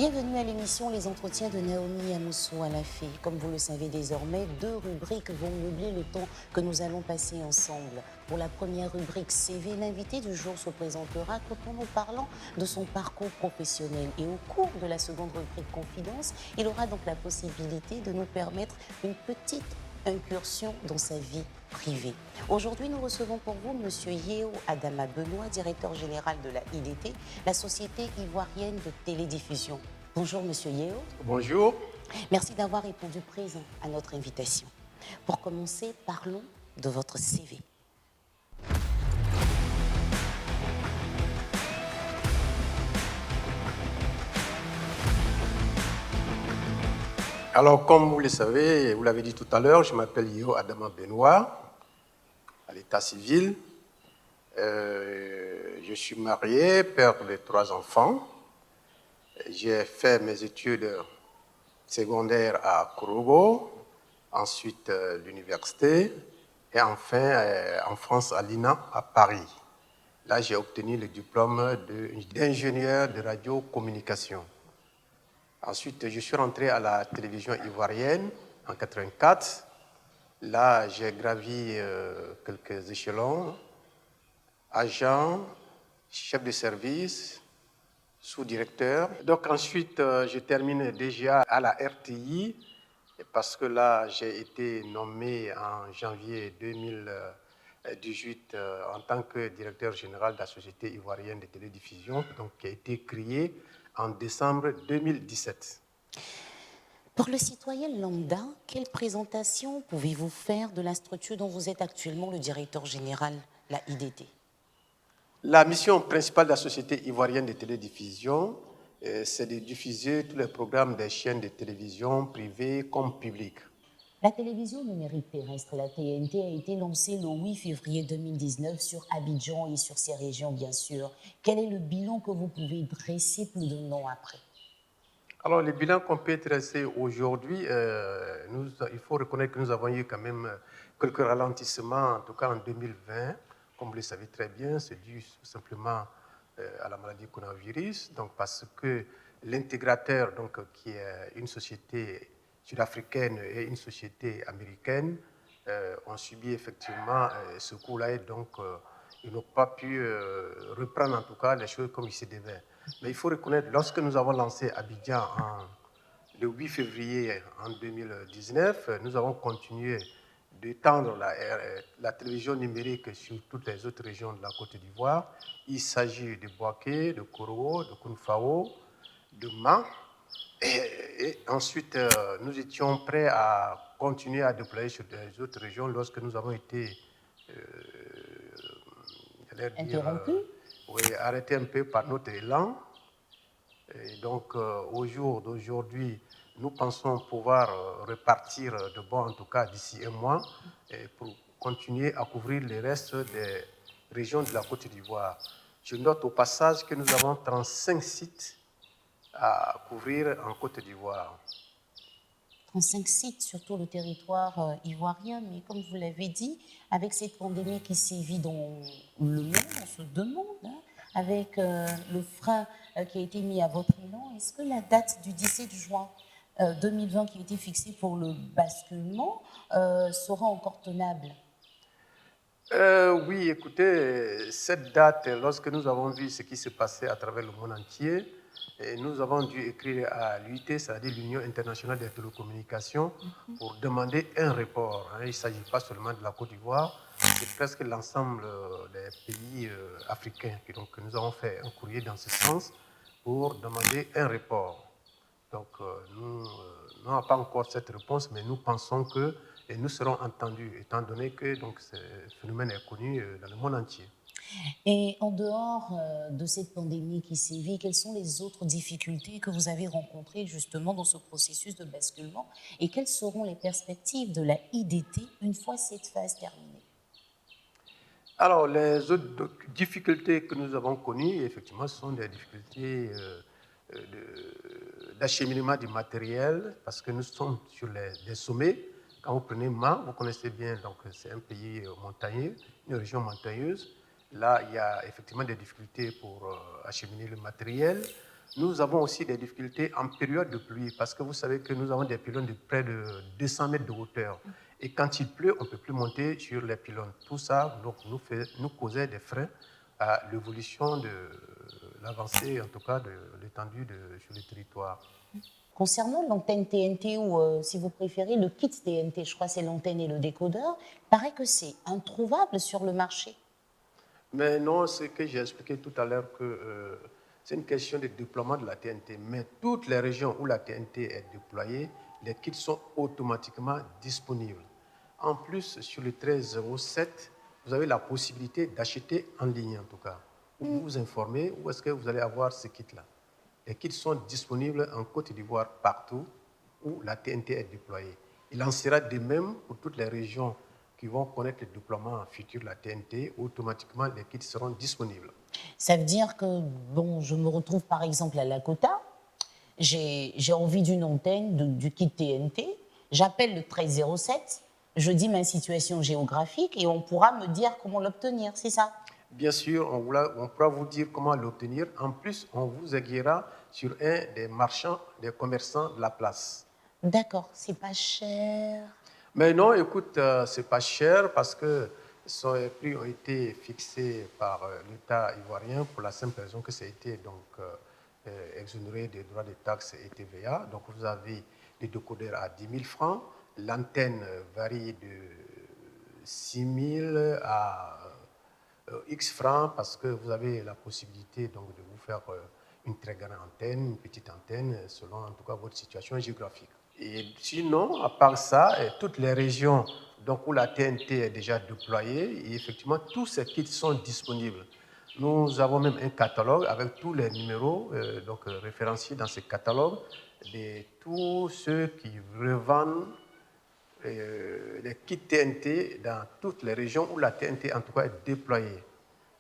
Bienvenue à l'émission Les Entretiens de Naomi Amoussou Alafé. Comme vous le savez désormais, 2 rubriques vont meubler le temps que nous allons passer ensemble. Pour la première rubrique CV, l'invité du jour se présentera tout en nous parlant de son parcours professionnel. Et au cours de la seconde rubrique Confidence, il aura donc la possibilité de nous permettre une petite incursion dans sa vie privée. Aujourd'hui, nous recevons pour vous M. Yeo Adama Benoît, directeur général de la IDT, la Société ivoirienne de télédiffusion. Bonjour M. Yeo. Bonjour. Merci d'avoir répondu présent à notre invitation. Pour commencer, parlons de votre CV. Alors, comme vous le savez, vous l'avez dit tout à l'heure, je m'appelle Yeo Adama Benoît, à l'état civil. Je suis marié, père de 3 enfants. J'ai fait mes études secondaires à Kourougo, ensuite l'université, et enfin en France, à l'INA, à Paris. Là, j'ai obtenu le diplôme d'ingénieur de radiocommunication. Ensuite, je suis rentré à la télévision ivoirienne en 1984. Là, j'ai gravi quelques échelons, agent, chef de service, sous-directeur. Donc ensuite, je termine déjà à la RTI parce que là, j'ai été nommé en janvier 2018 en tant que directeur général de la Société ivoirienne de télédiffusion, donc qui a été créée en décembre 2017. Pour le citoyen lambda, quelle présentation pouvez-vous faire de la structure dont vous êtes actuellement le directeur général, la IDT? La mission principale de la Société ivoirienne de télédiffusion, c'est de diffuser tous les programmes des chaînes de télévision privées comme publiques. La télévision numérique terrestre, la TNT, a été lancée le 8 février 2019 sur Abidjan et sur ses régions, bien sûr. Quel est le bilan que vous pouvez dresser plus d'un an après? Alors, le bilan qu'on peut dresser aujourd'hui, il faut reconnaître que nous avons eu quand même quelques ralentissements, en tout cas en 2020. Comme vous le savez très bien, c'est dû tout simplement à la maladie coronavirus, donc parce que l'intégrateur, donc, qui est une société sud-africaine et une société américaine, ont subi effectivement ce coup-là et donc ils n'ont pas pu reprendre en tout cas les choses comme il se devait. Mais il faut reconnaître, lorsque nous avons lancé Abidjan le 8 février en 2019, nous avons continué d'étendre la télévision numérique sur toutes les autres régions de la Côte d'Ivoire. Il s'agit de Bouaké, de Koro, de Kounfao, de Ma. Et ensuite, nous étions prêts à continuer à déployer sur les autres régions lorsque nous avons été Interrompu? arrêtés un peu par notre élan. Et donc, au jour d'aujourd'hui, nous pensons pouvoir repartir de bon, en tout cas d'ici un mois, pour continuer à couvrir le reste des régions de la Côte d'Ivoire. Je note au passage que nous avons 35 sites à couvrir en Côte d'Ivoire. 35 sites sur tout le territoire ivoirien, mais comme vous l'avez dit, avec cette pandémie qui sévit dans le monde, on se demande, avec le frein qui a été mis à votre élan, est-ce que la date du 17 juin 2020 qui a été fixée pour le basculement sera encore tenable? Oui, écoutez, cette date, lorsque nous avons vu ce qui se passait à travers le monde entier, nous avons dû écrire à l'UIT, c'est-à-dire l'Union internationale des télécommunications, pour demander un report. Il ne s'agit pas seulement de la Côte d'Ivoire, c'est presque l'ensemble des pays africains. Et donc, nous avons fait un courrier dans ce sens pour demander un report. Donc, nous n'avons pas encore cette réponse, mais nous pensons que nous serons entendus, étant donné que donc, ce phénomène est connu dans le monde entier. Et en dehors de cette pandémie qui sévit, quelles sont les autres difficultés que vous avez rencontrées justement dans ce processus de basculement et quelles seront les perspectives de la IDT une fois cette phase terminée? Alors, les autres difficultés que nous avons connues, effectivement, ce sont des difficultés d'acheminement du matériel, parce que nous sommes sur des sommets. Quand vous prenez Ma, vous connaissez bien, donc c'est un pays montagneux, une région montagneuse. Là, il y a effectivement des difficultés pour acheminer le matériel. Nous avons aussi des difficultés en période de pluie parce que vous savez que nous avons des pylônes de près de 200 mètres de hauteur. Et quand il pleut, on ne peut plus monter sur les pylônes. Tout ça donc, nous causait des freins à l'évolution de l'avancée, en tout cas de l'étendue sur le territoire. Concernant l'antenne TNT ou, si vous préférez, le kit TNT, je crois que c'est l'antenne et le décodeur, il paraît que c'est introuvable sur le marché. Mais non, c'est que j'ai expliqué tout à l'heure que c'est une question de déploiement de la TNT. Mais toutes les régions où la TNT est déployée, les kits sont automatiquement disponibles. En plus, sur le 1307, vous avez la possibilité d'acheter en ligne en tout cas. Vous vous informez où est-ce que vous allez avoir ce kit-là. Les kits sont disponibles en Côte d'Ivoire partout où la TNT est déployée. Il en sera de même pour toutes les régions qui vont connaître le déploiement futur de la TNT. Automatiquement, les kits seront disponibles. Ça veut dire que, bon, je me retrouve par exemple à Lakota, j'ai envie d'une antenne, du kit TNT, j'appelle le 1307, je dis ma situation géographique et on pourra me dire comment l'obtenir, c'est ça? Bien sûr, on pourra vous dire comment l'obtenir. En plus, on vous aiguillera sur un des marchands, des commerçants de la place. D'accord, c'est pas cher. Mais non, écoute, c'est pas cher parce que ces prix ont été fixés par l'État ivoirien pour la simple raison que ça a été donc exonéré des droits de taxes et TVA. Donc vous avez des décodeurs à 10 000 francs. L'antenne varie de 6 000 à X francs parce que vous avez la possibilité donc de vous faire une très grande antenne, une petite antenne, selon en tout cas votre situation géographique. Et sinon, à part ça, toutes les régions donc, où la TNT est déjà déployée, et effectivement, tous ces kits sont disponibles. Nous avons même un catalogue avec tous les numéros référenciés dans ce catalogue de tous ceux qui revendent les kits TNT dans toutes les régions où la TNT en tout cas est déployée.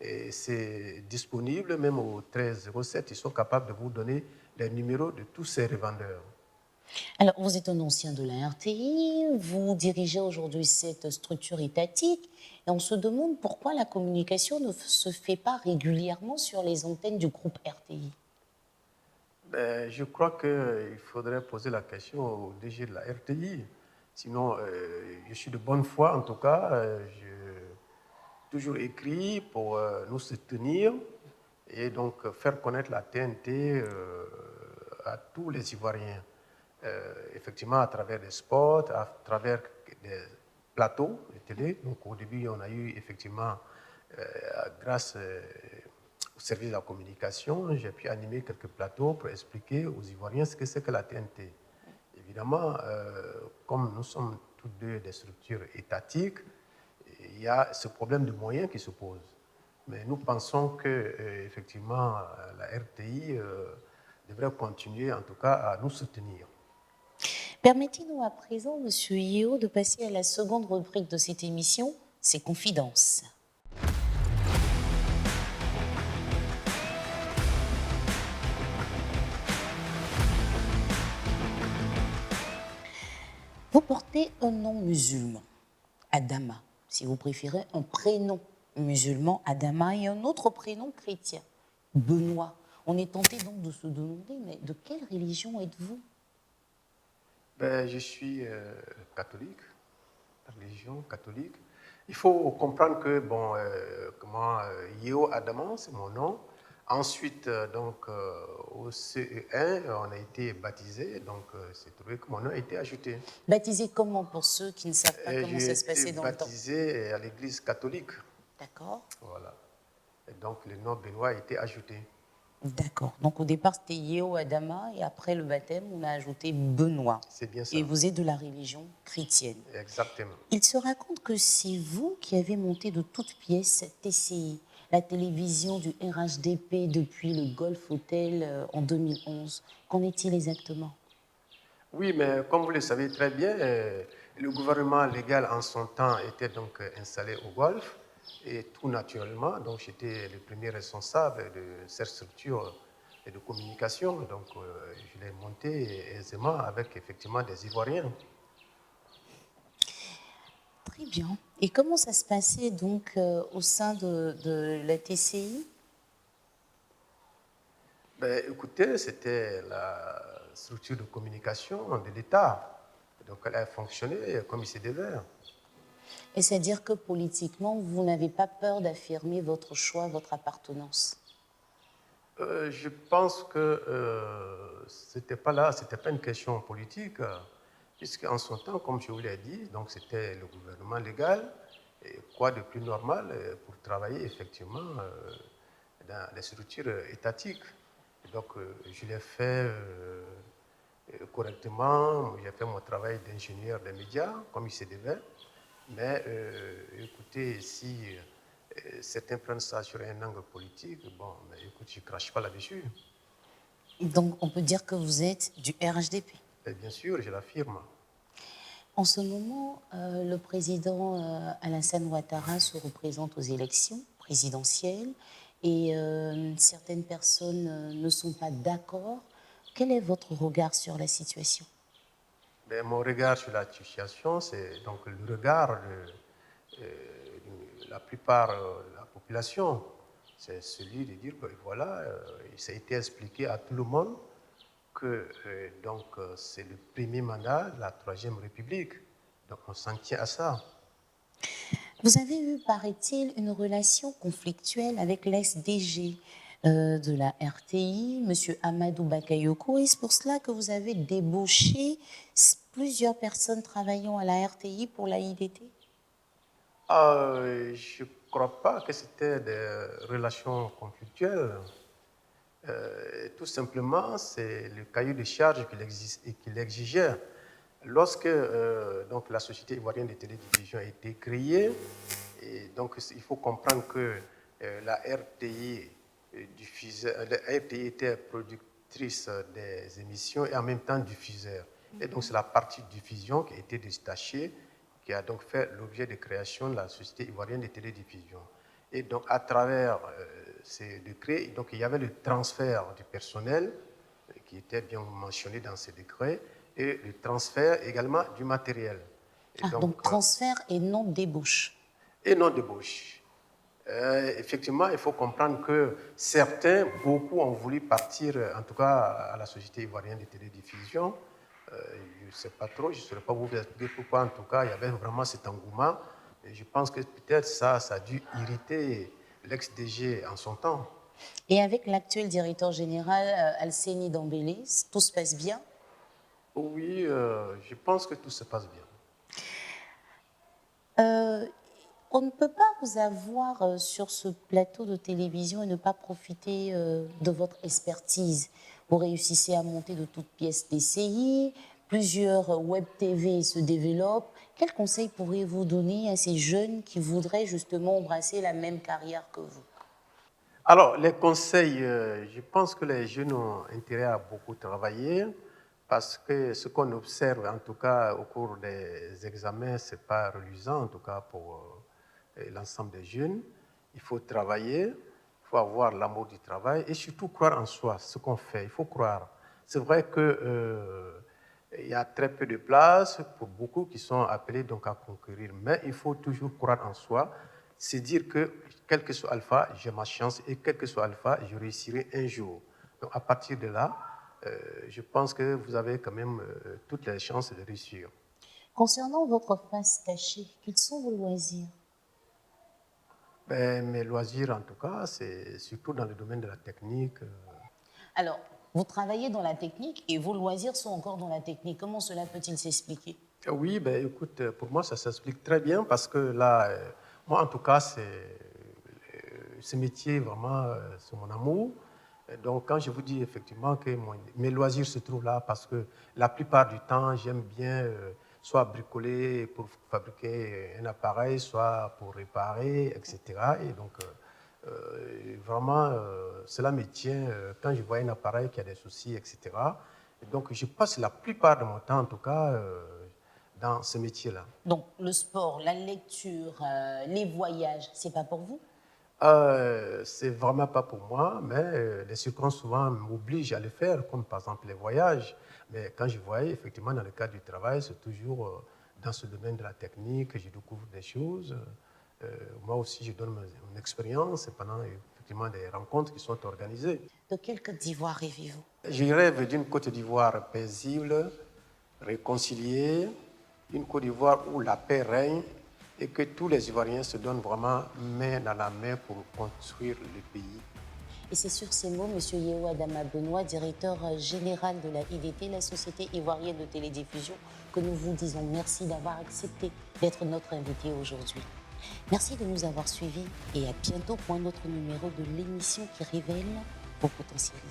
Et c'est disponible même au 1307, ils sont capables de vous donner les numéros de tous ces revendeurs. Alors, vous êtes un ancien de la RTI, vous dirigez aujourd'hui cette structure étatique, et on se demande pourquoi la communication ne se fait pas régulièrement sur les antennes du groupe RTI. Ben, je crois qu'il faudrait poser la question au DG de la RTI. Sinon, je suis de bonne foi, en tout cas, j'ai toujours écrit pour nous soutenir et donc faire connaître la TNT à tous les Ivoiriens. Effectivement, à travers des spots, à travers des plateaux de télé. Donc, au début, on a eu effectivement, grâce au service de la communication, j'ai pu animer quelques plateaux pour expliquer aux Ivoiriens ce que c'est que la TNT. Évidemment, comme nous sommes tous deux des structures étatiques, il y a ce problème de moyens qui se pose. Mais nous pensons que, effectivement, la RTI devrait continuer, en tout cas, à nous soutenir. Permettez-nous à présent, Monsieur Yeo, de passer à la seconde rubrique de cette émission, c'est Confidences. Vous portez un nom musulman, Adama, si vous préférez un prénom musulman, Adama, et un autre prénom chrétien, Benoît. On est tenté donc de se demander, mais de quelle religion êtes-vous? Ben, je suis catholique, religion catholique. Il faut comprendre que, bon, Yeo Adama, c'est mon nom. Ensuite, au CE1, on a été baptisé, donc c'est trouvé que mon nom a été ajouté. Baptisé comment pour ceux qui ne savent pas comment ça se passait dans le temps? J'ai été baptisé à l'église catholique. D'accord. Voilà. Et donc le nom Benoît a été ajouté. D'accord. Donc au départ, c'était Yeo Adama et après le baptême, on a ajouté Benoît. C'est bien ça. Et vous êtes de la religion chrétienne. Exactement. Il se raconte que c'est vous qui avez monté de toutes pièces TCI, la télévision du RHDP depuis le Golf Hotel en 2011. Qu'en est-il exactement? Oui, mais comme vous le savez très bien, le gouvernement légal en son temps était donc installé au Golfe et tout naturellement, donc j'étais le premier responsable de cette structure de communication, donc je l'ai monté aisément avec effectivement des Ivoiriens. Très bien. Et comment ça se passait donc au sein de la TCI? Ben, écoutez, c'était la structure de communication de l'État. Donc, elle a fonctionné comme il se devait. Et c'est-à-dire que politiquement, vous n'avez pas peur d'affirmer votre choix, votre appartenance? Je pense que c'était pas là, c'était pas une question politique, puisqu'en son temps, comme je vous l'ai dit, donc c'était le gouvernement légal. Et quoi de plus normal pour travailler effectivement dans les structures étatiques. Et donc, je l'ai fait correctement. J'ai fait mon travail d'ingénieur des médias, comme il se devait. Mais écoutez, si certains prennent ça sur un angle politique, bon, mais écoute, je ne crache pas là-dessus. Donc, on peut dire que vous êtes du RHDP. Et bien sûr, je l'affirme. En ce moment, le président Alassane Ouattara se représente aux élections présidentielles et certaines personnes ne sont pas d'accord. Quel est votre regard sur la situation? Mais mon regard sur la situation, c'est donc le regard de la plupart de la population. C'est celui de dire que voilà, ça a été expliqué à tout le monde que c'est le premier mandat de la Troisième République. Donc on s'en tient à ça. Vous avez eu, paraît-il, une relation conflictuelle avec l'ex-DG de la RTI, M. Amadou Bakayoko, et c'est pour cela que vous avez débauché plusieurs personnes travaillant à la RTI pour la IDT? Je ne crois pas que c'était des relations conflictuelles. Tout simplement, c'est le cahier de charge qu'il exigeait. Lorsque donc, la Société ivoirienne de télédiffusion a été créée, et donc il faut comprendre que la RTI la RTI était productrice des émissions et en même temps diffuseur. Et donc c'est la partie diffusion qui a été détachée, qui a donc fait l'objet de création de la Société ivoirienne de télédiffusion. Et donc à travers ces décrets, donc, il y avait le transfert du personnel qui était bien mentionné dans ces décrets, et le transfert également du matériel. Et Donc transfert et non débauche. Et non débauche. Effectivement, il faut comprendre que certains, beaucoup ont voulu partir, en tout cas à la Société ivoirienne de télédiffusion. Je ne sais pas trop, je ne saurais pas vous expliquer pourquoi, en tout cas, il y avait vraiment cet engouement. Et je pense que peut-être ça a dû irriter l'ex-DG en son temps. Et avec l'actuel directeur général, Alseni Dambélé, tout se passe bien? Oui, je pense que tout se passe bien. On ne peut pas vous avoir sur ce plateau de télévision et ne pas profiter de votre expertise. Vous réussissez à monter de toutes pièces des séries, plusieurs web TV se développent. Quels conseils pourriez-vous donner à ces jeunes qui voudraient justement embrasser la même carrière que vous? Alors, les conseils, je pense que les jeunes ont intérêt à beaucoup travailler parce que ce qu'on observe, en tout cas au cours des examens, ce n'est pas reluisant, en tout cas pour l'ensemble des jeunes. Il faut travailler, il faut avoir l'amour du travail et surtout croire en soi, ce qu'on fait. Il faut croire. C'est vrai qu'il y a très peu de place pour beaucoup qui sont appelés donc à concourir, mais il faut toujours croire en soi, c'est dire que quel que soit alpha, j'ai ma chance et quel que soit alpha, je réussirai un jour. Donc à partir de là, je pense que vous avez quand même toutes les chances de réussir. Concernant votre face cachée, quels sont vos loisirs? Ben, mes loisirs, en tout cas, c'est surtout dans le domaine de la technique. Alors, vous travaillez dans la technique et vos loisirs sont encore dans la technique. Comment cela peut-il s'expliquer? Oui, ben, écoute, pour moi, ça s'explique très bien parce que là, moi, en tout cas, ce métier, vraiment, c'est mon amour. Donc, quand je vous dis effectivement que mes loisirs se trouvent là, parce que la plupart du temps, j'aime bien soit bricoler pour fabriquer un appareil, soit pour réparer, etc. Et donc, vraiment, cela me tient quand je vois un appareil qui a des soucis, etc. Et donc, je passe la plupart de mon temps, en tout cas, dans ce métier-là. Donc, le sport, la lecture, les voyages, c'est pas pour vous? C'est vraiment pas pour moi, mais les circonstances souvent m'obligent à le faire, comme par exemple les voyages. Mais quand je voyage, effectivement, dans le cadre du travail, c'est toujours dans ce domaine de la technique que je découvre des choses. Moi aussi, je donne mon expérience pendant effectivement des rencontres qui sont organisées. De quelle Côte d'Ivoire rêvez-vous? Je rêve d'une Côte d'Ivoire paisible, réconciliée, une Côte d'Ivoire où la paix règne et que tous les Ivoiriens se donnent vraiment main dans la main pour construire le pays. Et c'est sur ces mots, M. Yeo Adama Benoît, directeur général de la IDT, la Société ivoirienne de télédiffusion, que nous vous disons merci d'avoir accepté d'être notre invité aujourd'hui. Merci de nous avoir suivis et à bientôt pour un autre numéro de l'émission qui révèle vos potentialités.